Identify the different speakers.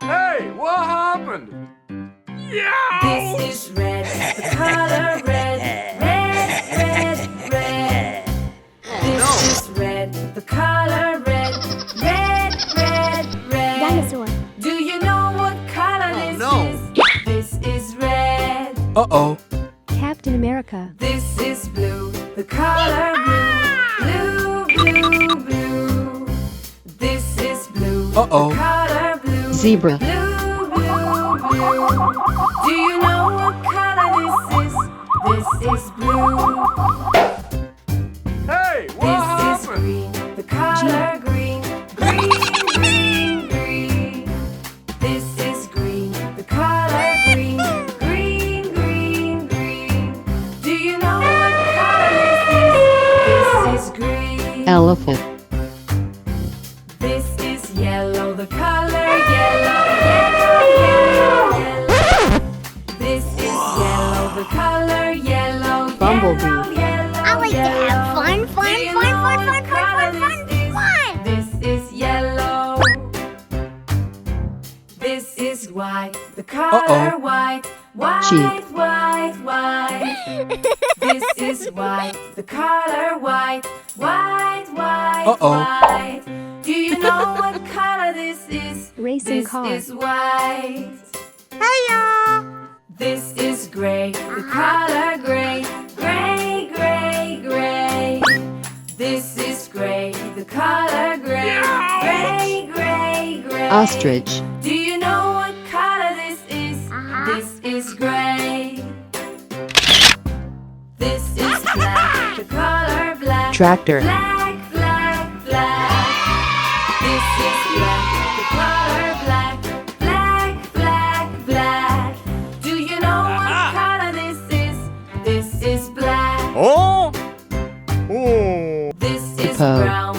Speaker 1: Hey, what happened?
Speaker 2: This is red, the color red, red, red, red. This is red, the color red, red, red, red.
Speaker 3: Dinosaur.
Speaker 2: Do you know what color this is? This is red.
Speaker 4: Uh-oh.
Speaker 3: Captain America.
Speaker 2: This is blue, the color blue, blue, blue, blue. This is blue,
Speaker 4: Uh-oh.
Speaker 2: the color blue,
Speaker 5: Zebra.
Speaker 2: blue, blue, blue. Do you know what color this is? This is blue.
Speaker 1: Hey, what
Speaker 2: This is
Speaker 1: happened?
Speaker 2: green, the color green, green, green, green. This is green, the color green, green, green, green. Do you know what color this is? This is green.
Speaker 5: Elephant.
Speaker 2: This is yellow, the color yellow, yellow, yellow, yellow. This is yellow, the color yellow,
Speaker 5: Bumblebee.
Speaker 2: yellow, yellow,
Speaker 3: I like to have
Speaker 2: yellow.
Speaker 3: fun,
Speaker 2: Do
Speaker 3: fun,
Speaker 2: you
Speaker 3: fun,
Speaker 2: know
Speaker 3: fun,
Speaker 2: what
Speaker 3: fun,
Speaker 2: color
Speaker 3: fun, fun,
Speaker 2: this is?
Speaker 3: fun.
Speaker 2: This is yellow. This is white, the color white, white,
Speaker 5: Sheep.
Speaker 2: white, white. This is white, the color white, white, white, white. Do you know what color this is?
Speaker 3: Racing
Speaker 2: This
Speaker 3: car.
Speaker 2: is white. Hiya! This is gray, the color gray, gray, gray, gray. This is gray, the color gray, gray, gray, gray.
Speaker 5: Ostrich.
Speaker 2: Do you know what color this is? This is gray. This is black, the color black.
Speaker 5: Tractor.
Speaker 2: Black, black, black. This is black, the color black. Black, black, black. Do you know what color this is? This is black.
Speaker 1: Oh! Oh!
Speaker 2: This is
Speaker 5: Hippo.
Speaker 2: brown,